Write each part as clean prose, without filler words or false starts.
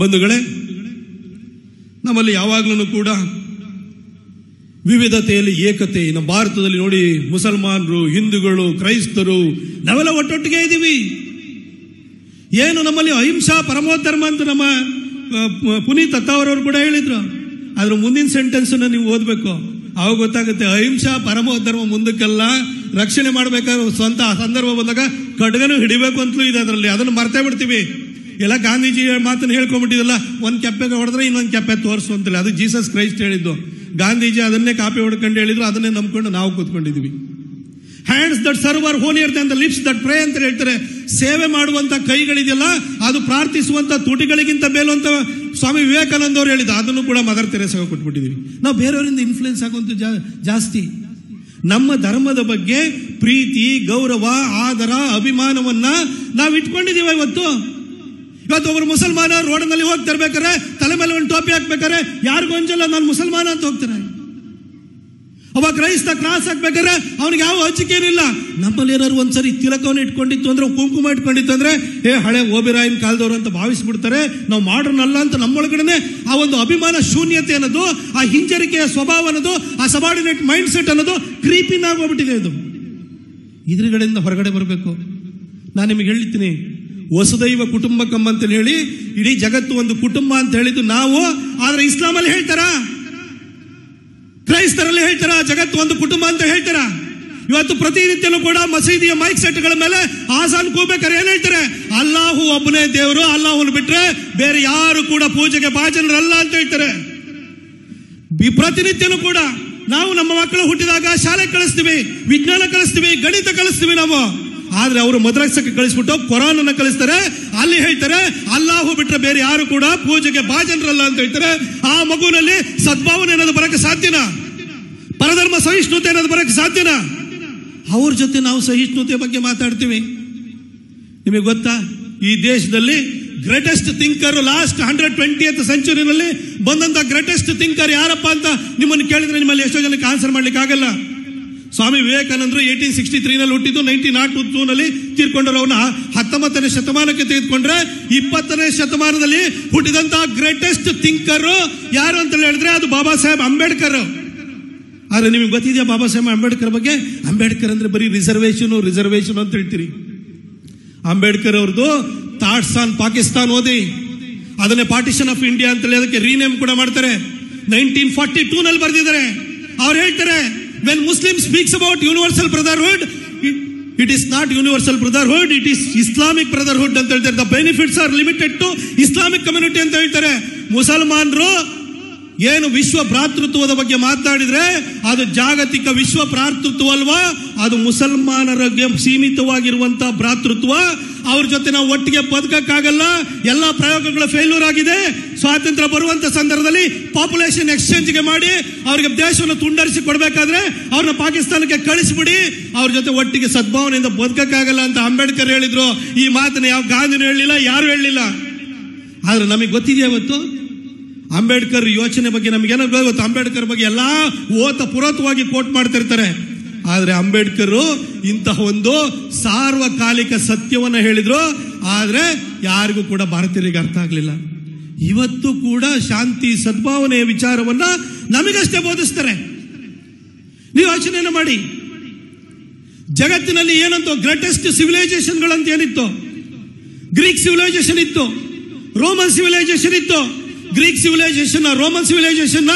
ಬಂಧುಗಳೇ, ನಮ್ಮಲ್ಲಿ ಯಾವಾಗಲೂ ಕೂಡ ವಿವಿಧತೆಯಲ್ಲಿ ಏಕತೆ. ನಮ್ಮ ಭಾರತದಲ್ಲಿ ನೋಡಿ, ಮುಸಲ್ಮಾನರು, ಹಿಂದೂಗಳು, ಕ್ರೈಸ್ತರು ನಾವೆಲ್ಲ ಒಟ್ಟೊಟ್ಟಿಗೆ ಇದ್ದೀವಿ. ಏನು ನಮ್ಮಲ್ಲಿ ಅಹಿಂಸಾ ಪರಮೋಧರ್ಮ ಅಂತ ನಮ್ಮ ಪುನೀತ್ ಅತ್ತಾವರವರು ಕೂಡ ಹೇಳಿದ್ರು. ಅದ್ರ ಮುಂದಿನ ಸೆಂಟೆನ್ಸ್ ನೀವು ಓದಬೇಕು, ಅವಾಗ ಗೊತ್ತಾಗುತ್ತೆ. ಅಹಿಂಸಾ ಪರಮೋಧರ್ಮ ಮುಂದಕ್ಕೆಲ್ಲ ರಕ್ಷಣೆ ಮಾಡಬೇಕಾದ್ರೆ ಸ್ವಂತ ಸಂದರ್ಭ ಬಂದಾಗ ಖಡ್ಗನು ಹಿಡಿಬೇಕು ಅಂತಲೂ ಇದೆ ಅದರಲ್ಲಿ. ಅದನ್ನು ಮರ್ತೇ ಬಿಡ್ತೀವಿ. ಎಲ್ಲ ಗಾಂಧೀಜಿ ಮಾತನ್ನು ಹೇಳ್ಕೊಂಡ್ಬಿಟ್ಟಿದಲ್ಲ, ಒಂದು ಕೆಪ್ಪೆಗೆ ಹೊಡೆದ್ರೆ ಇನ್ನೊಂದು ಕೆಪ್ಪೆ ತೋರಿಸು ಅಂತೇಳಿ. ಅದು ಜೀಸಸ್ ಕ್ರೈಸ್ಟ್ ಹೇಳಿದ್ದು. ಗಾಂಧೀಜಿ ಅದನ್ನೇ ಕಾಪಿ ಹೊಡ್ಕೊಂಡು ಹೇಳಿದ್ರು, ಅದನ್ನೇ ನಂಬ್ಕೊಂಡು ನಾವು ಕೂತ್ಕೊಂಡಿದ್ವಿ. Hands that serve are holier than the lips that pray ಅಂತ ಹೇಳ್ತಾರೆ. ಸೇವೆ ಮಾಡುವಂತ ಕೈಗಳಿದೆಯಲ್ಲ, ಅದು ಪ್ರಾರ್ಥಿಸುವಂತ ತುಟಿಗಳಿಗಿಂತ ಮೇಲು ಅಂತ ಸ್ವಾಮಿ ವಿವೇಕಾನಂದ ಅವರು ಹೇಳಿದ. ಅದನ್ನು ಕೂಡ ಮದರ್ ತೆರೇಸಾಗೆ ಕೊಟ್ಬಿಟ್ಟಿದೀವಿ. ನಾವು ಬೇರೆಯವರಿಂದ ಇನ್ಫ್ಲುಯೆನ್ಸ್ ಆಗುವಂತ ಜಾಸ್ತಿ. ನಮ್ಮ ಧರ್ಮದ ಬಗ್ಗೆ ಪ್ರೀತಿ, ಗೌರವ, ಆದರ, ಅಭಿಮಾನವನ್ನ ನಾವು ಇಟ್ಕೊಂಡಿದೀವಿ. ಇವತ್ತು ಒಬ್ಬರು ಮುಸಲ್ಮಾನ ರೋಡ್ನಲ್ಲಿ ಹೋಗ್ತಿರ್ಬೇಕಾರೆ ತಲೆ ಮೇಲೆ ಒಂದು ಟೋಪಿ ಹಾಕ್ಬೇಕಾರೆ ಯಾರಿಗೂ ಅಂಜಲ್ಲ, ನಾನು ಮುಸಲ್ಮಾನ ಅಂತ ಹೋಗ್ತಾರೆ. ಒಬ್ಬ ಕ್ರೈಸ್ತ ಕ್ರಾಸ್ ಹಾಕ್ಬೇಕಾದ್ರೆ ಅವನಿಗೆ ಯಾವ ಹಚ್ಚಿಕೇನಿಲ್ಲ. ನಮ್ಮಲ್ಲಿ ಏನಾದ್ರು ಒಂದ್ಸರಿ ತಿಲಕವನ್ನು ಇಟ್ಕೊಂಡಿತ್ತು ಅಂದ್ರೆ, ಕುಂಕುಮ ಇಟ್ಕೊಂಡಿತ್ತು ಅಂದ್ರೆ, ಹಳೆ ಓಬಿರಾಯನ್ ಕಾಲದವರು ಅಂತ ಭಾವಿಸ್ಬಿಡ್ತಾರೆ. ನಾವು ಮಾಡ್ರನ್ ಅಲ್ಲ ಅಂತ ನಮ್ಮೊಳಗಡೆ ಆ ಒಂದು ಅಭಿಮಾನ ಶೂನ್ಯತೆ ಅನ್ನೋದು, ಆ ಹಿಂಜರಿಕೆಯ ಸ್ವಭಾವ ಅನ್ನೋದು, ಆ ಸಬಾರ್ಡಿನೇಟ್ ಮೈಂಡ್ ಸೆಟ್ ಅನ್ನೋದು ಕ್ರೀಪಿಂಗ್ ಆಗೋಗ್ಬಿಟ್ಟಿದೆ. ಇದು ಇದ್ರಗಡೆಯಿಂದ ಹೊರಗಡೆ ಬರಬೇಕು. ನಾನು ನಿಮಗೆ ಹೇಳ್ತೀನಿ, ವಸುದೈವ ಕುಟುಂಬಕಂ ಅಂತ ಹೇಳಿ ಇಡೀ ಜಗತ್ತು ಒಂದು ಕುಟುಂಬ ಅಂತ ಹೇಳಿದ್ದು ನಾವು. ಆದ್ರೆ ಇಸ್ಲಾಮಲ್ಲಿ ಹೇಳ್ತಾರ, ಕ್ರೈಸ್ತರಲ್ಲಿ ಹೇಳ್ತಾರ ಜಗತ್ತು ಒಂದು ಕುಟುಂಬ ಅಂತ ಹೇಳ್ತಾರ. ಇವತ್ತು ಪ್ರತಿನಿತ್ಯನೂ ಕೂಡ ಮಸೀದಿಯ ಮೈಕ್ ಸೆಟ್ಗಳ ಮೇಲೆ ಆಸಾನ್ ಕೂಬೇಕಾರೆ ಏನ್ ಹೇಳ್ತಾರೆ? ಅಲ್ಲಾಹು ಒಬ್ಬನೇ ದೇವರು, ಅಲ್ಲಾಹನ್ನು ಬಿಟ್ರೆ ಬೇರೆ ಯಾರು ಕೂಡ ಪೂಜೆಗೆ ಭಾಜನರಲ್ಲ ಅಂತ ಹೇಳ್ತಾರೆ. ಪ್ರತಿನಿತ್ಯನೂ ಕೂಡ ನಾವು ನಮ್ಮ ಮಕ್ಕಳು ಹುಟ್ಟಿದಾಗ ಶಾಲೆ ಕಳಿಸ್ತೀವಿ, ವಿಜ್ಞಾನ ಕಳಿಸ್ತೀವಿ, ಗಣಿತ ಕಳಿಸ್ತೀವಿ ನಾವು. ಆದ್ರೆ ಅವರು ಮದ್ರಸಕ್ಕೆ ಕಳಿಸ್ಬಿಟ್ಟು ಕುರಾನ್ ಕಳಿಸ್ತಾರೆ. ಅಲ್ಲಿ ಹೇಳ್ತಾರೆ ಅಲ್ಲಾಹು ಬಿಟ್ರೆ ಬೇರೆ ಯಾರು ಕೂಡ ಪೂಜೆಗೆ ಭಾಜನರಲ್ಲ ಅಂತ ಹೇಳ್ತಾರೆ. ಆ ಮಗುವಿನಲ್ಲಿ ಸದ್ಭಾವನೆ ಅನ್ನೋದು ಬರಕ್ಕೆ ಸಾಧ್ಯನಾ? ಪರಧರ್ಮ ಸಹಿಷ್ಣುತೆ ಅನ್ನೋದು ಬರಕ್ಕೆ ಸಾಧ್ಯನಾ? ಅವ್ರ ಜೊತೆ ನಾವು ಸಹಿಷ್ಣುತೆ ಬಗ್ಗೆ ಮಾತಾಡ್ತೀವಿ. ನಿಮಗೆ ಗೊತ್ತಾ, ಈ ದೇಶದಲ್ಲಿ ಗ್ರೇಟೆಸ್ಟ್ ಥಿಂಕರ್ ಲಾಸ್ಟ್ 120th ಸೆಂಚುರಿನಲ್ಲಿ ಬಂದಂತ ಗ್ರೇಟೆಸ್ಟ್ ಥಿಂಕರ್ ಯಾರಪ್ಪ ಅಂತ ನಿಮ್ಮನ್ನು ಕೇಳಿದ್ರೆ ನಿಮ್ಮಲ್ಲಿ ಎಷ್ಟೋ ಜನಕ್ಕೆ ಆನ್ಸರ್ ಮಾಡ್ಲಿಕ್ಕೆ ಆಗಲ್ಲ. ಸ್ವಾಮಿ ವಿವೇಕಾನಂದರು 1863 ಹುಟ್ಟಿದ್ದು, 1902 ತೀರ್ಕೊಂಡರು. ಅವನ್ನ 19ನೇ ಶತಮಾನಕ್ಕೆ ತೆಗೆದುಕೊಂಡ್ರೆ 20ನೇ ಶತಮಾನದಲ್ಲಿ ಹುಟ್ಟಿದಂತಹ ಗ್ರೇಟೆಸ್ಟ್ ಥಿಂಕರ್ ಯಾರು ಅಂತ ಹೇಳಿದ್ರೆ ಅದು ಬಾಬಾ ಸಾಹೇಬ್ ಅಂಬೇಡ್ಕರ್. ಆದ್ರೆ ನಿಮಗೆ ಗೊತ್ತಿದೆಯಾ ಬಾಬಾ ಸಾಹೇಬ್ ಅಂಬೇಡ್ಕರ್ ಬಗ್ಗೆ? ಅಂಬೇಡ್ಕರ್ ಅಂದ್ರೆ ಬರೀ ರಿಸರ್ವೇಶನ್ ಅಂತ ಹೇಳ್ತೀರಿ. ಅಂಬೇಡ್ಕರ್ ಅವ್ರದ್ದು ಥಾಟ್ಸ್ ಆನ್ ಪಾಕಿಸ್ತಾನ್ ಓದಿ ಅದನ್ನೇ ಪಾರ್ಟಿಷನ್ ಆಫ್ ಇಂಡಿಯಾ ಅಂತ ಹೇಳಿ ಅದಕ್ಕೆ ರೀನೇಮ್ ಕೂಡ ಮಾಡ್ತಾರೆ. 1942 ಬರೆದಿದ್ದಾರೆ. ಅವ್ರು ಹೇಳ್ತಾರೆ, when Muslim speaks about universal brotherhood, it is not universal brotherhood, it is Islamic brotherhood ಅಂತ ಹೇಳ್ತಾರೆ. The benefits are limited to Islamic community ಅಂತ ಹೇಳ್ತಾರೆ. ಮುಸಲ್ಮಾನರು ಏನು ವಿಶ್ವ ಭ್ರಾತೃತ್ವದ ಬಗ್ಗೆ ಮಾತನಾಡಿದ್ರೆ ಅದು ಜಾಗತಿಕ ವಿಶ್ವ ಭ್ರಾತೃತ್ವ ಅಲ್ವಾ, ಅದು ಮುಸಲ್ಮಾನರಿಗೆ ಸೀಮಿತವಾಗಿರುವಂತಹ ಭ್ರಾತೃತ್ವ. ಅವ್ರ ಜೊತೆ ನಾವು ಒಟ್ಟಿಗೆ ಬದುಕಕ್ಕಾಗಲ್ಲ. ಎಲ್ಲಾ ಪ್ರಯೋಗಗಳು ಫೇಲ್ಯೂರ್ ಆಗಿದೆ. ಸ್ವಾತಂತ್ರ್ಯ ಬರುವಂತ ಸಂದರ್ಭದಲ್ಲಿ ಪಾಪ್ಯುಲೇಷನ್ ಎಕ್ಸ್ಚೇಂಜ್ಗೆ ಮಾಡಿ ಅವ್ರಿಗೆ ದೇಶವನ್ನು ತುಂಡರಿಸಿ ಕೊಡಬೇಕಾದ್ರೆ ಅವ್ರನ್ನ ಪಾಕಿಸ್ತಾನಕ್ಕೆ ಕಳಿಸ್ಬಿಡಿ, ಅವ್ರ ಜೊತೆ ಒಟ್ಟಿಗೆ ಸದ್ಭಾವನೆಯಿಂದ ಬದುಕಕ್ಕಾಗಲ್ಲ ಅಂತ ಅಂಬೇಡ್ಕರ್ ಹೇಳಿದ್ರು. ಈ ಮಾತನ್ನ ಯಾವ ಗಾಂಧಿನೂ ಹೇಳಲಿಲ್ಲ, ಯಾರು ಹೇಳಲಿಲ್ಲ. ಆದ್ರೆ ನಮಗೆ ಗೊತ್ತಿದೆಯಾ ಇವತ್ತು ಅಂಬೇಡ್ಕರ್ ಯೋಚನೆ ಬಗ್ಗೆ? ನಮಗೇನೋ ಗೊತ್ತು, ಅಂಬೇಡ್ಕರ್ ಬಗ್ಗೆ ಎಲ್ಲಾ ಪುರೋತವಾಗಿ ಕೋಟ್ ಮಾಡ್ತಿರ್ತಾರೆ. ಆದ್ರೆ ಅಂಬೇಡ್ಕರ್ ಇಂತಹ ಒಂದು ಸಾರ್ವಕಾಲಿಕ ಸತ್ಯವನ್ನ ಹೇಳಿದ್ರು. ಆದ್ರೆ ಯಾರಿಗೂ ಕೂಡ ಭಾರತೀಯರಿಗೆ ಅರ್ಥ ಆಗ್ಲಿಲ್ಲ. ಇವತ್ತು ಕೂಡ ಶಾಂತಿ ಸದ್ಭಾವನೆಯ ವಿಚಾರವನ್ನ ನಮಗಷ್ಟೇ ಬೋಧಿಸ್ತಾರೆ. ನೀವು ಯೋಚನೆ ಮಾಡಿ, ಜಗತ್ತಿನಲ್ಲಿ ಏನಂತ ಗ್ರೇಟೆಸ್ಟ್ ಸಿವಿಲೈಸೇಷನ್ಗಳಂತ ಏನಿತ್ತು? ಗ್ರೀಕ್ ಸಿವಿಲೈಸೇಷನ್ ಇತ್ತು, ರೋಮನ್ ಸಿವಿಲೈಸೇಷನ್ ಇತ್ತು. ಗ್ರೀಕ್ ಸಿವಿಲೈಸೇಷನ್, ರೋಮನ್ ಸಿವಿಲೈಸೇಷನ್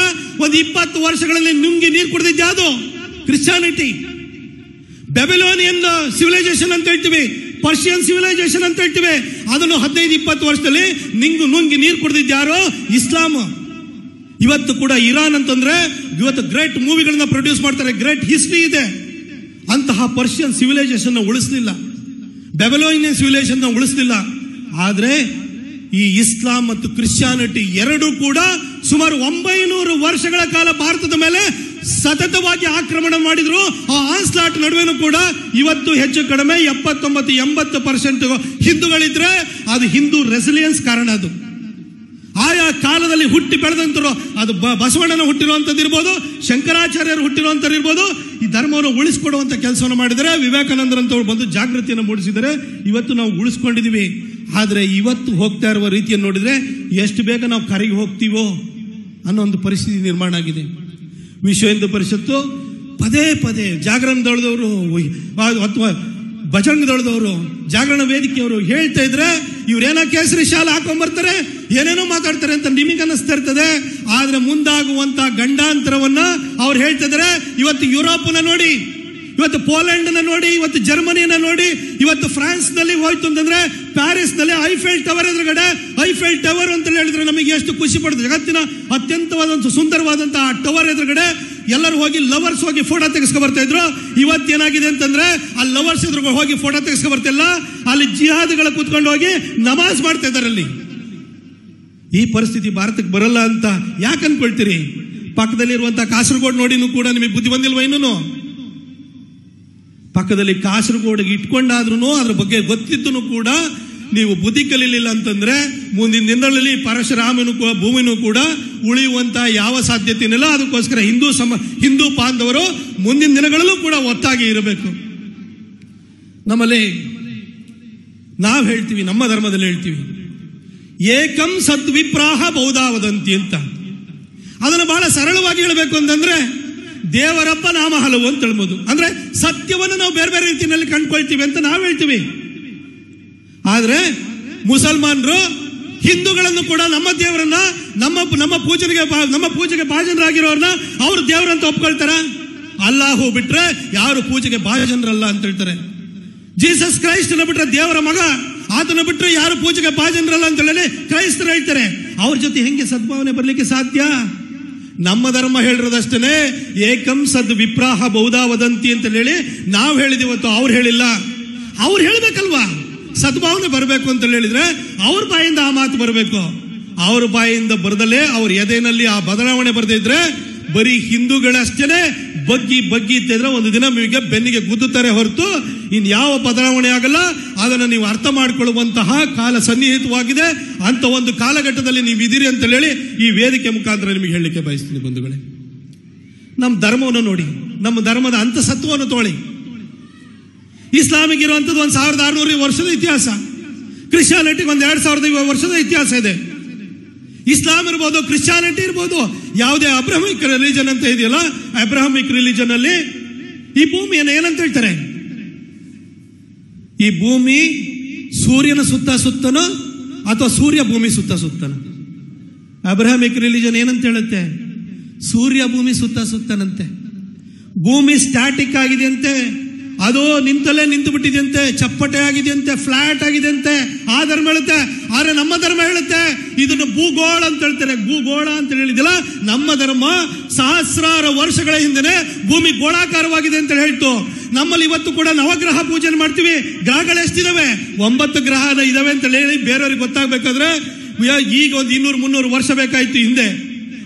ಒಂದು 20 ವರ್ಷಗಳಲ್ಲಿ ನುಂಗಿ ನೀರು ಕುಡಿದಿದ್ದು ಯಾವುದು? ಕ್ರಿಶ್ಚಿಯಾನಿಟಿ. ಬ್ಯಾಬಿಲೋನಿಯನ್ ಸಿವಿಲೈಸೇಷನ್ ಅಂತ ಹೇಳ್ತೀವಿ, ಪರ್ಷಿಯನ್ ಸಿವಿಲೈಸೇಷನ್ ಅಂತ ಹೇಳ್ತೀವಿ. ಅದನ್ನು 15-20 ವರ್ಷದಲ್ಲಿ ನುಂಗಿ ನೀರು ಕುಡಿದಿದ್ದು ಯಾರು? ಇಸ್ಲಾಂ. ಇವತ್ತು ಕೂಡ ಇರಾನ್ ಅಂತಂದ್ರೆ ಇವತ್ತು ಗ್ರೇಟ್ ಮೂವಿಗಳನ್ನ ಪ್ರೊಡ್ಯೂಸ್ ಮಾಡ್ತಾರೆ, ಗ್ರೇಟ್ ಹಿಸ್ಟ್ರಿ ಇದೆ. ಅಂತಹ ಪರ್ಷಿಯನ್ ಸಿವಿಲೈಸೇಷನ್ ಉಳಿಸಲಿಲ್ಲ, ಬ್ಯಾಬಿಲೋನಿಯನ್ ಸಿವಿಲೈಸೇಷನ್ ಉಳಿಸಲಿಲ್ಲ. ಆದ್ರೆ ಈ ಇಸ್ಲಾಂ ಮತ್ತು ಕ್ರಿಶ್ಚಿಯಾನಿಟಿ ಎರಡೂ ಕೂಡ ಸುಮಾರು 900 ವರ್ಷಗಳ ಕಾಲ ಭಾರತದ ಮೇಲೆ ಸತತವಾಗಿ ಆಕ್ರಮಣ ಮಾಡಿದ್ರು. ಆ ಆನ್ಸ್ಲಾಟ್ ನಡುವೆನೂ ಕೂಡ ಇವತ್ತು ಹೆಚ್ಚು ಕಡಿಮೆ 79-80% ಹಿಂದೂಗಳಿದ್ರೆ ಅದು ಹಿಂದೂ ರೆಸಿಲಿಯನ್ಸ್ ಕಾರಣ. ಅದು ಆಯಾ ಕಾಲದಲ್ಲಿ ಹುಟ್ಟಿ ಬೆಳೆದಂತರು, ಅದು ಬಸವಣ್ಣನ ಹುಟ್ಟಿರುವಂತದ್ದು ಇರ್ಬೋದು, ಶಂಕರಾಚಾರ್ಯರು ಹುಟ್ಟಿರುವಂತರು ಇರ್ಬೋದು, ಈ ಧರ್ಮವನ್ನು ಉಳಿಸಿಕೊಡುವಂತ ಕೆಲಸವನ್ನು ಮಾಡಿದರೆ ವಿವೇಕಾನಂದರಂತವ್ರು ಬಂದು ಜಾಗೃತಿಯನ್ನು ಮೂಡಿಸಿದರೆ ಇವತ್ತು ನಾವು ಉಳಿಸ್ಕೊಂಡಿದೀವಿ. ಆದರೆ ಇವತ್ತು ಹೋಗ್ತಾ ಇರುವ ರೀತಿಯನ್ನು ನೋಡಿದ್ರೆ ಎಷ್ಟು ಬೇಗ ನಾವು ಕರೆಗೆ ಹೋಗ್ತೀವೋ ಅನ್ನೋ ಒಂದು ಪರಿಸ್ಥಿತಿ ನಿರ್ಮಾಣ ಆಗಿದೆ. ವಿಶ್ವ ಹಿಂದೂ ಪರಿಷತ್ತು ಪದೇ ಪದೇ ಜಾಗರಣದೊಳದವರು ಅಥವಾ ಬಜರಂಗದೊಳದವರು ಜಾಗರಣ ವೇದಿಕೆಯವರು ಹೇಳ್ತಾ ಇದ್ರೆ ಇವ್ರೇನೋ ಕೇಸರಿ ಶಾಲೆ ಹಾಕೊಂಡ್ಬರ್ತಾರೆ, ಏನೇನೋ ಮಾತಾಡ್ತಾರೆ ಅಂತ ನಿಮಗೆ ಅನ್ನಿಸ್ತಾ ಇರ್ತದೆ. ಆದ್ರೆ ಮುಂದಾಗುವಂತ ಗಂಡಾಂತರವನ್ನ ಅವ್ರು ಹೇಳ್ತಾ ಇದ್ದಾರೆ. ಇವತ್ತು ಯುರೋಪ್ನ ನೋಡಿ, ಇವತ್ತು ಪೋಲೆಂಡ್ ನೋಡಿ, ಇವತ್ತು ಜರ್ಮನಿನ ನೋಡಿ, ಇವತ್ತು ಫ್ರಾನ್ಸ್ ನಲ್ಲಿ ಹೋಯ್ತು ಅಂತಂದ್ರೆ ಪ್ಯಾರಿಸ್ ನಲ್ಲಿ ಐಫೆಲ್ ಟವರ್ ಎದುರುಗಡೆ ಐಫೆಲ್ ಟವರ್ ಅಂತ ಹೇಳಿದ್ರೆ ನಮಗೆ ಎಷ್ಟು ಖುಷಿ ಪಡ್ತದೆ. ಜಗತ್ತಿನ ಅತ್ಯಂತವಾದಂತ ಸುಂದರವಾದಂತಹ ಆ ಟವರ್ ಎದುರುಗಡೆ ಎಲ್ಲರೂ ಹೋಗಿ ಲವರ್ಸ್ ಹೋಗಿ ಫೋಟೋ ತೆಗೆಸ್ಕೊ ಬರ್ತಾ ಇದ್ರು. ಇವತ್ತೇನಾಗಿದೆ ಅಂತಂದ್ರೆ ಆ ಲವರ್ಸ್ ಎದುರು ಹೋಗಿ ಫೋಟೋ ತೆಗೆಸ್ಕೊ ಬರ್ತಿಲ್ಲ, ಅಲ್ಲಿ ಜಿಹಾದ್ಗಳ ಕೂತ್ಕೊಂಡು ಹೋಗಿ ನಮಾಜ್ ಮಾಡ್ತಾ ಇದ್ದಾರೆ. ಅಲ್ಲಿ ಈ ಪರಿಸ್ಥಿತಿ ಭಾರತಕ್ಕೆ ಬರಲ್ಲ ಅಂತ ಯಾಕೆ ಅನ್ಕೊಳ್ತೀರಿ? ಪಕ್ಕದಲ್ಲಿರುವಂತಹ ಕಾಸರಗೋಡು ನೋಡಿನೂ ಕೂಡ ನಿಮಗೆ ಬುದ್ಧಿ ಬಂದಿಲ್ವ? ಇನ್ನೂ ಪಕ್ಕದಲ್ಲಿ ಕಾಸರಗೋಡಿಗೆ ಇಟ್ಕೊಂಡಾದ್ರೂ ಅದ್ರ ಬಗ್ಗೆ ಗೊತ್ತಿದ್ದೂ ಕೂಡ ನೀವು ಬುದ್ಧಿ ಕಲೀಲಿಲ್ಲ ಅಂತಂದ್ರೆ ಮುಂದಿನ ದಿನಗಳಲ್ಲಿ ಪರಶುರಾಮನು ಭೂಮಿನೂ ಕೂಡ ಉಳಿಯುವಂತ ಯಾವ ಸಾಧ್ಯತೆಯಿಲ್ಲ. ಅದಕ್ಕೋಸ್ಕರ ಹಿಂದೂ ಬಾಂಧವರು ಮುಂದಿನ ದಿನಗಳಲ್ಲೂ ಕೂಡ ಒತ್ತಾಗಿ ಇರಬೇಕು. ನಮ್ಮಲ್ಲಿ ನಾವು ಹೇಳ್ತೀವಿ, ನಮ್ಮ ಧರ್ಮದಲ್ಲಿ ಹೇಳ್ತೀವಿ, ಏಕಂ ಸದ್ವಿಪ್ರಾಹ ಬಹುಧಾ ವದಂತಿ ಅಂತ. ಅದನ್ನು ಬಹಳ ಸರಳವಾಗಿ ಹೇಳಬೇಕು ಅಂತಂದ್ರೆ ದೇವರಪ್ಪ ನಾಮ ಹಲವು ಅಂತ ಹೇಳ್ಬೋದು. ಅಂದ್ರೆ ಸತ್ಯವನ್ನು ನಾವು ಬೇರೆ ಬೇರೆ ರೀತಿಯಲ್ಲಿ ಕಂಡುಕೊಳ್ತೀವಿ ಅಂತ ನಾವು ಹೇಳ್ತೀವಿ. ಆದ್ರೆ ಮುಸಲ್ಮಾನರು ಹಿಂದೂಗಳನ್ನು ಕೂಡ ನಮ್ಮ ದೇವರನ್ನ ನಮ್ಮ ಪೂಜೆಗೆ ಭಾಜನರಾಗಿರೋರ್ನ ಅವ್ರ ದೇವರಂತ ಒಪ್ಕೊಳ್ತಾರ. ಅಲ್ಲಾಹು ಬಿಟ್ರೆ ಯಾರು ಪೂಜೆಗೆ ಭಾಜನರಲ್ಲ ಅಂತ ಹೇಳ್ತಾರೆ. ಜೀಸಸ್ ಕ್ರೈಸ್ತನ ಬಿಟ್ರೆ ದೇವರ ಮಗ, ಆತನ ಬಿಟ್ರೆ ಯಾರು ಪೂಜೆಗೆ ಭಾಜನರಲ್ಲ ಅಂತ ಹೇಳಿ ಕ್ರೈಸ್ತರು ಹೇಳ್ತಾರೆ. ಅವ್ರ ಜೊತೆ ಹೆಂಗೆ ಸದ್ಭಾವನೆ ಬರ್ಲಿಕ್ಕೆ ಸಾಧ್ಯ? ನಮ್ಮ ಧರ್ಮ ಹೇಳಿರೋದಷ್ಟೇ ಏಕಂ ಸದ್ ವಿಪ್ರಾಹ ಬಹುಧಾ ವದಂತಿ ಅಂತ ಹೇಳಿ ನಾವು ಹೇಳಿದಿವತ್ತು, ಅವ್ರು ಹೇಳಿಲ್ಲ. ಅವ್ರು ಹೇಳ್ಬೇಕಲ್ವಾ? ಸದ್ಭಾವನೆ ಬರಬೇಕು ಅಂತ ಹೇಳಿದ್ರೆ ಅವ್ರ ಬಾಯಿಂದ ಆ ಮಾತು ಬರಬೇಕು. ಅವ್ರ ಬಾಯಿಂದ ಬರದಲ್ಲೇ ಅವ್ರ ಎದೆನಲ್ಲಿ ಆ ಬದಲಾವಣೆ ಬರದಿದ್ರೆ ಬರೀ ಹಿಂದೂಗಳಷ್ಟೇ ಬಗ್ಗಿ ಇತ್ತಿದ್ರೆ ಒಂದು ದಿನ ನಿಮಗೆ ಬೆನ್ನಿಗೆ ಗುದ್ದುತ್ತಾರೆ ಹೊರತು ಇನ್ ಯಾವ ಬದಲಾವಣೆ ಆಗಲ್ಲ. ಅದನ್ನು ನೀವು ಅರ್ಥ ಮಾಡಿಕೊಳ್ಳುವಂತಹ ಕಾಲ ಸನ್ನಿಹಿತವಾಗಿದೆ. ಅಂತ ಒಂದು ಕಾಲಘಟ್ಟದಲ್ಲಿ ನೀವು ಇದ್ದೀರಿ ಅಂತ ಹೇಳಿ ಈ ವೇದಿಕೆ ಮುಖಾಂತರ ನಿಮಗೆ ಹೇಳಲಿಕ್ಕೆ ಬಯಸ್ತೀನಿ. ಬಂಧುಗಳೇ, ನಮ್ಮ ಧರ್ಮವನ್ನು ನೋಡಿ, ನಮ್ಮ ಧರ್ಮದ ಅಂತಸತ್ವವನ್ನು ತೋಳಿ. ಇಸ್ಲಾಮಿಗೆ ಇರುವಂತದ್ದು 1600 ವರ್ಷದ ಇತಿಹಾಸ, ಕ್ರಿಶ್ಚಿಯಾನಿಟಿಗೆ 2000 ವರ್ಷದ ಇತಿಹಾಸ ಇದೆ. ಇಸ್ಲಾಂ ಇರ್ಬೋದು, ಕ್ರಿಶ್ಚಿಯಾನಿಟಿ ಇರ್ಬೋದು, ಯಾವುದೇ ಅಬ್ರಹಾಮಿಕ್ ರಿಲಿಜನ್ ಅಂತ ಇದೆಯಲ್ಲ, ಅಬ್ರಹಾಮಿಕ್ ರಿಲಿಜನ್ ಅಲ್ಲಿ ಈ ಭೂಮಿಯನ್ನು ಏನಂತ ಹೇಳ್ತಾರೆ? ಈ ಭೂಮಿ ಸೂರ್ಯನ ಸುತ್ತನೋ ಅಥವಾ ಸೂರ್ಯ ಭೂಮಿ ಸುತ್ತನ? ಅಬ್ರಹಾಮಿಕ್ ರಿಲಿಜನ್ ಏನಂತ ಹೇಳುತ್ತೆ? ಸೂರ್ಯ ಭೂಮಿ ಸುತ್ತನಂತೆ. ಭೂಮಿ ಸ್ಟ್ಯಾಟಿಕ್ ಆಗಿದೆ ಅಂತೆ, ಅದು ನಿಂತಲ್ಲೇ ನಿಂತು ಬಿಟ್ಟಿದೆಯಂತೆ, ಚಪ್ಪಟೆ ಆಗಿದೆಯಂತೆ, ಫ್ಲಾಟ್ ಆಗಿದೆಯಂತೆ. ಆ ಧರ್ಮ ಹೇಳುತ್ತೆ. ಆದ್ರೆ ನಮ್ಮ ಧರ್ಮ ಹೇಳುತ್ತೆ ಇದನ್ನು ಭೂಗೋಳ ಅಂತ ಹೇಳ್ತಾರೆ. ಭೂಗೋಳ ಅಂತ ಹೇಳಿದಿಲ್ಲ, ನಮ್ಮ ಧರ್ಮ ಸಹಸ್ರಾರು ವರ್ಷಗಳ ಹಿಂದೆ ಭೂಮಿ ಗೋಳಾಕಾರವಾಗಿದೆ ಅಂತ ಹೇಳ್ತು. ನಮ್ಮಲ್ಲಿ ಇವತ್ತು ಕೂಡ ನವಗ್ರಹ ಪೂಜೆ ಮಾಡ್ತೀವಿ. ಗ್ರಹಗಳು ಎಷ್ಟಿದಾವೆ? 9 ಗ್ರಹ ಇದಾವೆ ಅಂತ ಹೇಳಿ ಬೇರೆಯವ್ರಿಗೆ ಗೊತ್ತಾಗಬೇಕಾದ್ರೆ ಈಗ ಒಂದು 200-300 ವರ್ಷ ಬೇಕಾಯ್ತು ಹಿಂದೆ.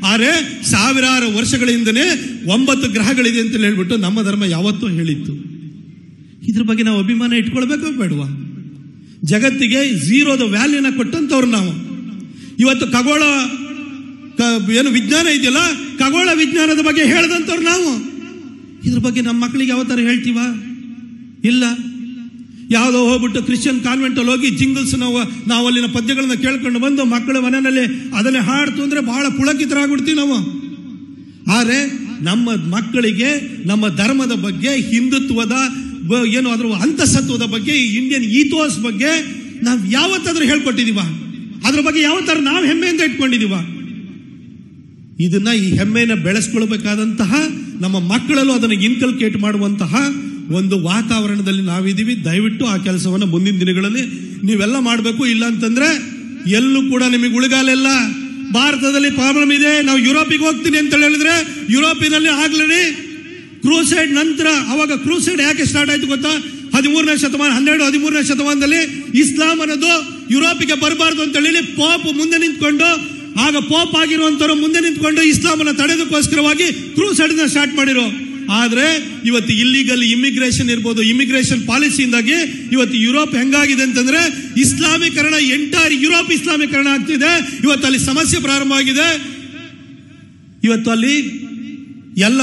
ಆದ್ರೆ ಸಾವಿರಾರು ವರ್ಷಗಳ ಹಿಂದೆ 9 ಗ್ರಹಗಳಿದೆ ಅಂತ ಹೇಳ್ಬಿಟ್ಟು ನಮ್ಮ ಧರ್ಮ ಯಾವತ್ತೂ ಹೇಳಿತ್ತು. ಇದ್ರ ಬಗ್ಗೆ ನಾವು ಅಭಿಮಾನ ಇಟ್ಕೊಳ್ಬೇಕು ಬೇಡವಾ? ಜಗತ್ತಿಗೆ ಝೀರೋದ ವ್ಯಾಲ್ಯೂನ ಕೊಟ್ಟಂತವ್ರು ನಾವು. ಇವತ್ತು ಖಗೋಳ ಏನು ವಿಜ್ಞಾನ ಇದೆಯಲ್ಲ, ಖಗೋಳ ವಿಜ್ಞಾನದ ಬಗ್ಗೆ ಹೇಳಿದಂತವ್ರು ನಾವು. ಇದ್ರ ಬಗ್ಗೆ ನಮ್ಮ ಮಕ್ಕಳಿಗೆ ಯಾವ ತರ ಹೇಳ್ತೀವ? ಇಲ್ಲ. ಯಾವುದೋ ಹೋಗ್ಬಿಟ್ಟು ಕ್ರಿಶ್ಚಿಯನ್ ಕಾನ್ವೆಂಟ್ ಅಲ್ಲಿ ಹೋಗಿ ಜಿಂಗಲ್ಸ್ ನಾವು ಅಲ್ಲಿನ ಪದ್ಯಗಳನ್ನ ಕೇಳ್ಕೊಂಡು ಬಂದು ಮಕ್ಕಳ ಮನೆಯಲ್ಲಿ ಅದನ್ನೇ ಹಾಡ್ತು ಅಂದ್ರೆ ಬಹಳ ಪುಳಕಿತರಾಗ್ಬಿಡ್ತೀವಿ ನಾವು. ಆದ್ರೆ ನಮ್ಮ ಮಕ್ಕಳಿಗೆ ನಮ್ಮ ಧರ್ಮದ ಬಗ್ಗೆ, ಹಿಂದುತ್ವದ ಏನು ಅದ್ರ ಅಂತಸತ್ವದ ಬಗ್ಗೆ, ಇಂಡಿಯನ್ ಈಥೋಸ್ ಬಗ್ಗೆ ನಾವು ಯಾವತ್ತಾದ್ರೂ ಹೇಳ್ಕೊಟ್ಟಿದೀವ? ಅದ್ರ ಬಗ್ಗೆ ಯಾವತ್ತಾರ ನಾವು ಹೆಮ್ಮೆಯಿಂದ ಇಟ್ಕೊಂಡಿದೀವ? ಇದನ್ನ ಈ ಹೆಮ್ಮೆಯನ್ನು ಬೆಳೆಸ್ಕೊಳ್ಬೇಕಾದಂತಹ ನಮ್ಮ ಮಕ್ಕಳಲ್ಲೂ ಅದನ್ನು ಇನ್ಕಲ್ಕೇಟ್ ಮಾಡುವಂತಹ ಒಂದು ವಾತಾವರಣದಲ್ಲಿ ನಾವಿದ್ದೀವಿ. ದಯವಿಟ್ಟು ಆ ಕೆಲಸವನ್ನು ಮುಂದಿನ ದಿನಗಳಲ್ಲಿ ನೀವೆಲ್ಲ ಮಾಡಬೇಕು. ಇಲ್ಲ ಅಂತಂದ್ರೆ ಎಲ್ಲೂ ಕೂಡ ನಿಮಗೆ ಉಳಿಗಾಲಿಲ್ಲ. ಭಾರತದಲ್ಲಿ ಪ್ರಾಬ್ಲಮ್ ಇದೆ. ನಾವು ಯುರೋಪಿಗೆ ಹೋಗ್ತೀನಿ ಅಂತ ಹೇಳಿದ್ರೆ ಯುರೋಪಿನಲ್ಲಿ ಆಗ್ಲಿ ಕ್ರೂಸೈಡ್ ನಂತರ, ಅವಾಗ ಕ್ರೂಸೈಡ್ ಯಾಕೆ ಸ್ಟಾರ್ಟ್ ಆಯ್ತು ಗೊತ್ತಾ? 13ನೇ ಶತಮಾನ 13ನೇ ಶತಮಾನದಲ್ಲಿ ಇಸ್ಲಾಂ ಅನ್ನೋದು ಯುರೋಪಿಗೆ ಬರಬಾರ್ದು ಅಂತ ಹೇಳಿ ಪೋಪ್ ಮುಂದೆ ನಿಂತ್ಕೊಂಡು, ಆಗ ಪೋಪ್ ಆಗಿರುವಂತವ್ರು ಮುಂದೆ ನಿಂತ್ಕೊಂಡು ಇಸ್ಲಾಮನ್ನು ತಡೆದಕ್ಕೋಸ್ಕರವಾಗಿ ಕ್ರೂಸೈಡ್ ಸ್ಟಾರ್ಟ್ ಮಾಡಿರೋ. ಆದ್ರೆ ಇವತ್ತು ಇಲ್ಲಿಗಲ್ ಇಮಿಗ್ರೇಷನ್ ಇರ್ಬೋದು, ಇಮಿಗ್ರೇಷನ್ ಪಾಲಿಸಿಯಿಂದಾಗಿ ಇವತ್ತು ಯುರೋಪ್ ಹೆಂಗಾಗಿದೆ ಅಂತಂದ್ರೆ ಇಸ್ಲಾಮೀಕರಣ, ಎಂಟೈರ್ ಯುರೋಪ್ ಇಸ್ಲಾಮೀಕರಣ ಆಗ್ತಿದೆ. ಇವತ್ತು ಅಲ್ಲಿ ಸಮಸ್ಯೆ ಪ್ರಾರಂಭ ಆಗಿದೆ. ಇವತ್ತು ಅಲ್ಲಿ ಎಲ್ಲ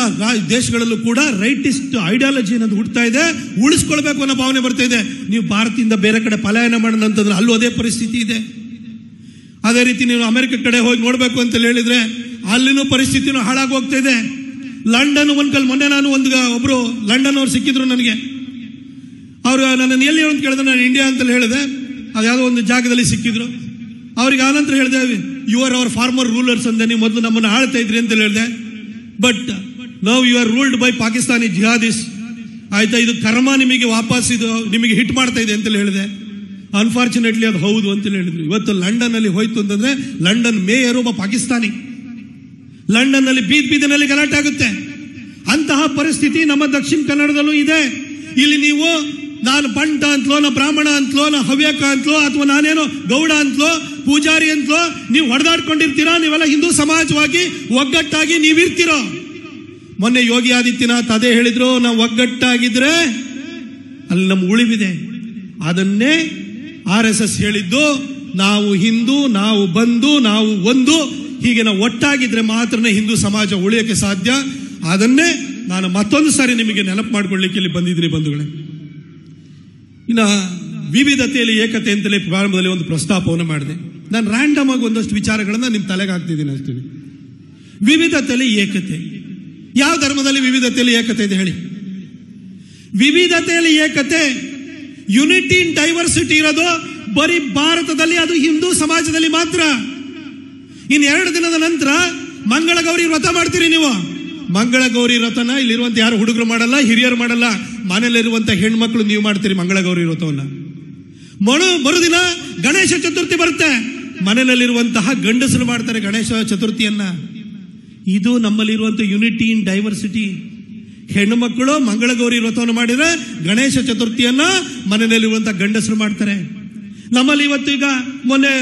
ದೇಶಗಳಲ್ಲೂ ಕೂಡ ರೈಟಿಸ್ಟ್ ಐಡಿಯಾಲಜಿ ಅನ್ನೋದು ಹುಡ್ತಾ ಇದೆ, ಉಳಿಸ್ಕೊಳ್ಬೇಕು ಅನ್ನೋ ಭಾವನೆ ಬರ್ತಾ ಇದೆ. ನೀವು ಭಾರತದಿಂದ ಬೇರೆ ಕಡೆ ಪಲಾಯನ ಮಾಡೋಣ ಅಂತಂದ್ರೆ ಅಲ್ಲೂ ಅದೇ ಪರಿಸ್ಥಿತಿ ಇದೆ. ಅದೇ ರೀತಿ ನೀವು ಅಮೆರಿಕ ಕಡೆ ಹೋಗಿ ನೋಡ್ಬೇಕು ಅಂತ ಹೇಳಿದ್ರೆ ಅಲ್ಲಿನೂ ಪರಿಸ್ಥಿತಿನೂ ಹಾಳಾಗಿ ಹೋಗ್ತಾ ಇದೆ. ಲಂಡನ್ ಮೊನ್ನೆ ನಾನು ಒಬ್ರು ಲಂಡನ್ ಅವ್ರು ಸಿಕ್ಕಿದ್ರು ನನಗೆ. ಅವರು ನನ್ನನ್ನು ಎಲ್ಲಿ ಅಂತ ಕೇಳಿದ್ರೆ ನಾನು ಇಂಡಿಯಾ ಅಂತ ಹೇಳಿದೆ. ಅದ್ಯಾವುದೋ ಒಂದು ಜಾಗದಲ್ಲಿ ಸಿಕ್ಕಿದ್ರು. ಅವ್ರಿಗೆ ಆನಂತರ ಹೇಳಿದೆ, you are our former rulers ಅಂದೆ, ನೀವು ಮೊದಲು ನಮ್ಮನ್ನು ಆಳ್ತಾ ಇದ್ರಿ ಅಂತ ಹೇಳಿದೆ. But now you are ruled by Pakistani jihadis. ಆಯ್ತಾ, ಇದು ಕರ್ಮ ನಿಮಗೆ ವಾಪಸ್ ಇದು ನಿಮಗೆ ಹಿಟ್ ಮಾಡ್ತಾ ಇದೆ ಅಂತ ಹೇಳಿದೆ. ಅನ್ಫಾರ್ಚುನೇಟ್ಲಿ ಅದು ಹೌದು ಅಂತ ಹೇಳಿದ್ರು. ಇವತ್ತು ಲಂಡನ್ ಅಲ್ಲಿ ಹೋಯ್ತು ಅಂತಂದ್ರೆ ಲಂಡನ್ ಮೇಯರ್ ಒಬ್ಬ ಪಾಕಿಸ್ತಾನಿ. ಲಂಡನ್ ನಲ್ಲಿ ಬೀದಿನಲ್ಲಿ ಗಲಾಟೆ ಆಗುತ್ತೆ. ಅಂತಹ ಪರಿಸ್ಥಿತಿ ನಮ್ಮ ದಕ್ಷಿಣ ಕನ್ನಡದಲ್ಲೂ ಇದೆ. ಇಲ್ಲಿ ನೀವು ನಾನು ಬಂಟ ಅಂತಲೋ, ನಾ ಬ್ರಾಹ್ಮಣ ಅಂತಲೋ, ನಾ ಹವ್ಯಕ ಅಂತಲೋ, ಅಥವಾ ನಾನೇನೋ ಗೌಡ ಅಂತಲೋ, ಪೂಜಾರಿ ಅಂತಲೋ ನೀವು ಹೊಡೆದಾಡ್ಕೊಂಡಿರ್ತೀರಾ. ನೀವೆಲ್ಲ ಹಿಂದೂ ಸಮಾಜವಾಗಿ ಒಗ್ಗಟ್ಟಾಗಿ ನೀವಿರ್ತೀರೋ. ಮೊನ್ನೆ ಯೋಗಿ ಆದಿತ್ಯನಾಥ್ ಅದೇ ಹೇಳಿದ್ರು, ನಾವು ಒಗ್ಗಟ್ಟಾಗಿದ್ರೆ ಅಲ್ಲಿ ನಮ್ಮ ಉಳಿವಿದೆ. ಅದನ್ನೇ RSS ಹೇಳಿದ್ದು, ನಾವು ಹಿಂದೂ, ನಾವು ಬಂಧು, ನಾವು ಒಂದು, ಹೀಗೆ ನಾವು ಒಟ್ಟಾಗಿದ್ರೆ ಮಾತ್ರನೇ ಹಿಂದೂ ಸಮಾಜ ಉಳಿಯೋಕೆ ಸಾಧ್ಯ. ಅದನ್ನೇ ನಾನು ಮತ್ತೊಂದು ಸಾರಿ ನಿಮಗೆ ನೆನಪು ಮಾಡಿಕೊಳ್ಳಿಕ್ಕೆ ಇಲ್ಲಿ ಬಂದಿದ್ದೀನಿ ಬಂಧುಗಳೇ. ಇನ್ನು ವಿವಿಧತೆಯಲ್ಲಿ ಏಕತೆ ಅಂತಲೇ ಪ್ರಾರಂಭದಲ್ಲಿ ಒಂದು ಪ್ರಸ್ತಾಪವನ್ನು ಮಾಡಿದೆ. ನಾನು ರ್ಯಾಂಡಮ್ ಆಗಿ ಒಂದಷ್ಟು ವಿಚಾರಗಳನ್ನ ನಿಮ್ಮ ತಲೆಗೆ ಹಾಕ್ತಿದ್ದೀನಿ ಅಷ್ಟೇ. ವಿವಿಧತೆಯಲ್ಲಿ ಏಕತೆ, ಯಾವ ಧರ್ಮದಲ್ಲಿ ವಿವಿಧತೆಯಲ್ಲಿ ಏಕತೆ ಇದೆ ಹೇಳಿ? ವಿವಿಧತೆಯಲ್ಲಿ ಏಕತೆ, ಯುನಿಟಿ ಇನ್ ಡೈವರ್ಸಿಟಿ ಇರೋದು ಬರೀ ಭಾರತದಲ್ಲಿ, ಅದು ಹಿಂದೂ ಸಮಾಜದಲ್ಲಿ ಮಾತ್ರ. ಇನ್ನು 2 ದಿನದ ನಂತರ ಮಂಗಳ ಗೌರಿ ವ್ರತ ಮಾಡ್ತೀರಿ ನೀವು. ಮಂಗಳ ಗೌರಿ ವ್ರತನ ಇಲ್ಲಿರುವಂತ ಯಾರು ಹುಡುಗರು ಮಾಡಲ್ಲ, ಹಿರಿಯರು ಮಾಡಲ್ಲ, ಮನೆಯಲ್ಲಿರುವಂತ ಹೆಣ್ಮಕ್ಳು ನೀವು ಮಾಡ್ತೀರಿ ಮಂಗಳ ಗೌರಿ ವ್ರತವನ್ನ. ಮರುದಿನ ಗಣೇಶ ಚತುರ್ಥಿ ಬರುತ್ತೆ, ಮನೆಯಲ್ಲಿರುವಂತಹ ಗಂಡಸರು ಮಾಡ್ತಾರೆ ಗಣೇಶ ಚತುರ್ಥಿಯನ್ನ. ಇದು ನಮ್ಮಲ್ಲಿರುವಂತ ಯುನಿಟಿ ಇನ್ ಡೈವರ್ಸಿಟಿ. ಹೆಣ್ಣು ಮಕ್ಕಳು ಮಂಗಳ ಗೌರಿ ವ್ರತವನ್ನು ಮಾಡಿದ್ರೆ ಗಣೇಶ ಚತುರ್ಥಿಯನ್ನ ಮನೆಯಲ್ಲಿರುವಂತಹ ಗಂಡಸರು ಮಾಡ್ತಾರೆ. ನಮ್ಮಲ್ಲಿ ಇವತ್ತು ಈಗ ಮೊನ್ನೆ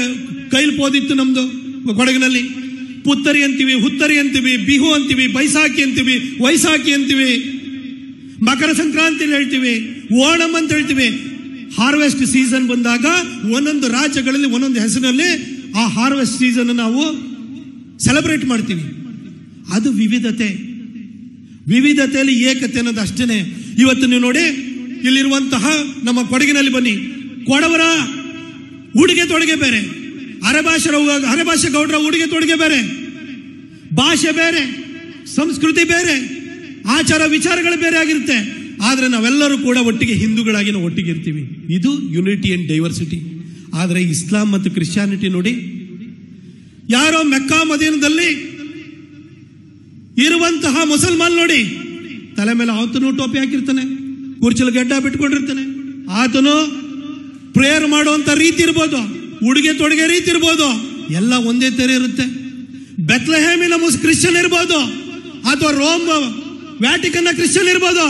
ಕೈಲ್ ಪೋದಿತ್ತು ನಮ್ದು ಕೊಡಗಿನಲ್ಲಿ. ಪುತ್ತರಿ ಅಂತೀವಿ, ಹುತ್ತರಿ ಅಂತೀವಿ, ಬಿಹು ಅಂತೀವಿ, ಬೈಸಾಖಿ ಅಂತೀವಿ, ವೈಸಾಖಿ ಅಂತೀವಿ, ಮಕರ ಸಂಕ್ರಾಂತಿ ಹೇಳ್ತೀವಿ, ಓಣಂ ಅಂತ ಹೇಳ್ತೀವಿ. ಹಾರ್ವೆಸ್ಟ್ ಸೀಸನ್ ಬಂದಾಗ ಒಂದೊಂದು ರಾಜ್ಯಗಳಲ್ಲಿ ಒಂದೊಂದು ಹೆಸರಿನಲ್ಲಿ ಆ ಹಾರ್ವೆಸ್ಟ್ ಸೀಸನ್ ನಾವು ಸೆಲೆಬ್ರೇಟ್ ಮಾಡ್ತೀವಿ. ಅದು ವಿವಿಧತೆ. ವಿವಿಧತೆಯಲ್ಲಿ ಏಕತೆ ಅನ್ನೋದು ಅಷ್ಟೇನೆ. ಇವತ್ತು ನೀವು ನೋಡಿ, ಇಲ್ಲಿರುವಂತಹ ನಮ್ಮ ಕೊಡಗಿನಲ್ಲಿ ಬನ್ನಿ, ಕೊಡವರ ಉಡುಗೆ ತೊಡುಗೆ ಬೇರೆ, ಅರೆಭಾಷೆ ಗೌಡರ ಉಡುಗೆ ತೊಡುಗೆ ಬೇರೆ, ಭಾಷೆ ಬೇರೆ, ಸಂಸ್ಕೃತಿ ಬೇರೆ, ಆಚಾರ ವಿಚಾರಗಳು ಬೇರೆ ಆಗಿರುತ್ತೆ. ಆದ್ರೆ ನಾವೆಲ್ಲರೂ ಕೂಡ ಒಟ್ಟಿಗೆ ಹಿಂದೂಗಳಾಗಿ ನಾವು ಒಟ್ಟಿಗೆ ಇರ್ತೀವಿ. ಇದು ಯುನಿಟಿ ಅಂಡ್ ಡೈವರ್ಸಿಟಿ. ಆದ್ರೆ ಇಸ್ಲಾಂ ಮತ್ತು ಕ್ರಿಶ್ಚಿಯಾನಿಟಿ ನೋಡಿ, ಯಾರೋ ಮೆಕ್ಕಾ ಮದೀನದಲ್ಲಿ ಇರುವಂತಹ ಮುಸಲ್ಮಾನ್ ನೋಡಿ, ತಲೆ ಮೇಲೆ ಆತನು ಟೋಪಿ ಹಾಕಿರ್ತಾನೆ, ಕುರ್ಚಲು ಗೆಡ್ಡ ಬಿಟ್ಕೊಂಡಿರ್ತಾನೆ. ಆತನು ಪ್ರೇಯರ್ ಮಾಡುವಂತ ರೀತಿ ಇರ್ಬೋದು, ಉಡುಗೆ ತೊಡುಗೆ ರೀತಿ ಇರ್ಬೋದು, ಎಲ್ಲ ಒಂದೇ ತರ ಇರುತ್ತೆ. ಬೆತ್ಲೆಹೇಮಿನ ಕ್ರಿಶ್ಚಿಯನ್ ಇರ್ಬೋದು, ಅಥವಾ ರೋಮ್ ವ್ಯಾಟಿಕನ್ ಕ್ರಿಶ್ಚಿಯನ್ ಇರ್ಬೋದು,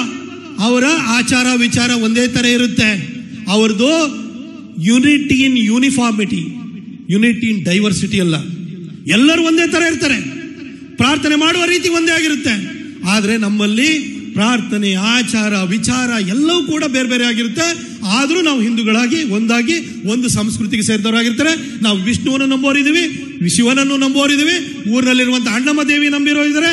ಅವರ ಆಚಾರ ವಿಚಾರ ಒಂದೇ ತರ ಇರುತ್ತೆ. ಅವ್ರದ್ದು unity in uniformity, unity in diversity ಅಲ್ಲ. ಎಲ್ಲರೂ ಒಂದೇ ತರ ಇರ್ತಾರೆ, ಪ್ರಾರ್ಥನೆ ಮಾಡುವ ರೀತಿ ಒಂದೇ ಆಗಿರುತ್ತೆ. ಆದ್ರೆ ನಮ್ಮಲ್ಲಿ ಪ್ರಾರ್ಥನೆ, ಆಚಾರ ವಿಚಾರ ಎಲ್ಲವೂ ಕೂಡ ಬೇರೆ ಬೇರೆ ಆಗಿರುತ್ತೆ. ಆದ್ರೂ ನಾವು ಹಿಂದೂಗಳಾಗಿ ಒಂದಾಗಿ ಒಂದು ಸಂಸ್ಕೃತಿಗೆ ಸೇರಿದವರಾಗಿರ್ತಾರೆ. ನಾವು ವಿಷ್ಣುವನ್ನು ನಂಬೋರಿದ್ದೀವಿ, ಶಿವನನ್ನು ನಂಬೋರಿದ್ದೀವಿ, ಊರಿನಲ್ಲಿರುವಂತಹ ಅಣ್ಣಮ್ಮ ದೇವಿ ನಂಬಿರೋರಿದ್ದಾರೆ,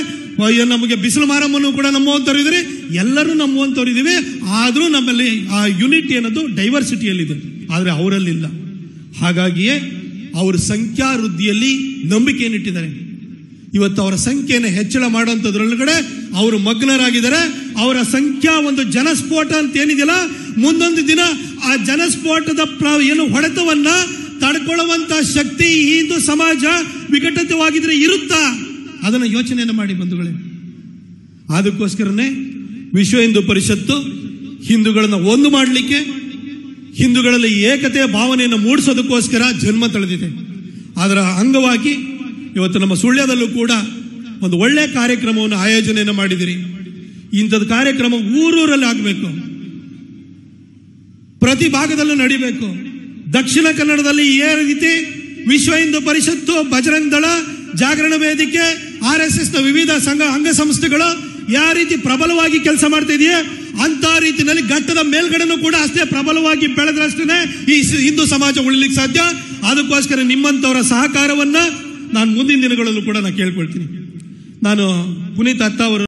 ನಮಗೆ ಬಿಸಿಲು ಮಾರಮ್ಮನ್ನು ಕೂಡ ನಂಬುವಂತವ್ರು ಇದ್ದಾರೆ, ಎಲ್ಲರೂ ನಂಬುವಂತವ್ರು ಇದ್ದೀವಿ. ಆದ್ರೂ ನಮ್ಮಲ್ಲಿ ಆ ಯುನಿಟಿ ಅನ್ನೋದು ಡೈವರ್ಸಿಟಿಯಲ್ಲಿದೆ, ಆದ್ರೆ ಅವರಲ್ಲಿಲ್ಲ. ಹಾಗಾಗಿಯೇ ಅವರ ಸಂಖ್ಯಾ ವೃದ್ಧಿಯಲ್ಲಿ ನಂಬಿಕೆಯನ್ನಿಟ್ಟಿದ್ದಾರೆ. ಇವತ್ತು ಅವರ ಸಂಖ್ಯೆಯನ್ನು ಹೆಚ್ಚಳ ಮಾಡುವಂಥದ್ರೊಳಗಡೆ ಅವರು ಮಗ್ನರಾಗಿದ್ದಾರೆ. ಅವರ ಸಂಖ್ಯಾ ಒಂದು ಜನಸ್ಫೋಟ ಅಂತ ಏನಿದೆಯಲ್ಲ, ಮುಂದೊಂದು ದಿನ ಆ ಜನಸ್ಫೋಟದ ಏನು ಹೊಡೆತವನ್ನ ತಡ್ಕೊಳ್ಳುವಂತ ಶಕ್ತಿ ಈ ಹಿಂದೂ ಸಮಾಜ ವಿಘಟಿತವಾಗಿದ್ರೆ ಇರುತ್ತಾ? ಅದನ್ನು ಯೋಚನೆಯನ್ನು ಮಾಡಿ ಬಂಧುಗಳೇ. ಅದಕ್ಕೋಸ್ಕರನೇ ವಿಶ್ವ ಹಿಂದೂ ಪರಿಷತ್ತು ಹಿಂದೂಗಳನ್ನ ಒಂದು ಮಾಡಲಿಕ್ಕೆ, ಹಿಂದೂಗಳಲ್ಲಿ ಏಕತೆಯ ಭಾವನೆಯನ್ನು ಮೂಡಿಸೋದಕ್ಕೋಸ್ಕರ ಜನ್ಮ ತಳೆದಿದೆ. ಅದರ ಅಂಗವಾಗಿ ಇವತ್ತು ನಮ್ಮ ಸುಳ್ಯದಲ್ಲೂ ಕೂಡ ಒಂದು ಒಳ್ಳೆ ಕಾರ್ಯಕ್ರಮವನ್ನು ಆಯೋಜನೆಯನ್ನು ಮಾಡಿದಿರಿ. ಇಂಥದ್ದು ಕಾರ್ಯಕ್ರಮ ಊರೂರಲ್ಲಿ ಆಗಬೇಕು, ಪ್ರತಿ ಭಾಗದಲ್ಲೂ ನಡಿಬೇಕು. ದಕ್ಷಿಣ ಕನ್ನಡದಲ್ಲಿ ಈ ರೀತಿ ವಿಶ್ವ ಹಿಂದೂ ಪರಿಷತ್ತು, ಬಜರಂಗ ದಳ, ಜಾಗರಣ ವೇದಿಕೆ, RSS ನ ವಿವಿಧ ಅಂಗ ಸಂಸ್ಥೆಗಳು ಯಾವ ರೀತಿ ಪ್ರಬಲವಾಗಿ ಕೆಲಸ ಮಾಡ್ತಾ ಇದೆಯೇ, ಅಂತ ರೀತಿಯಲ್ಲಿ ಘಟ್ಟದ ಮೇಲ್ಗಡೆನೂ ಕೂಡ ಅಷ್ಟೇ ಪ್ರಬಲವಾಗಿ ಬೆಳೆದ್ರಷ್ಟೇ ಈ ಹಿಂದೂ ಸಮಾಜ ಉಳಿಲಿಕ್ಕೆ ಸಾಧ್ಯ. ಅದಕ್ಕೋಸ್ಕರ ನಿಮ್ಮಂತವರ ಸಹಕಾರವನ್ನ ನಾನು ಮುಂದಿನ ದಿನಗಳಲ್ಲೂ ಕೂಡ ನಾನು ಕೇಳ್ಕೊಳ್ತೀನಿ. ನಾನು ಪುನೀತ್ ಅತ್ತ ಅವರು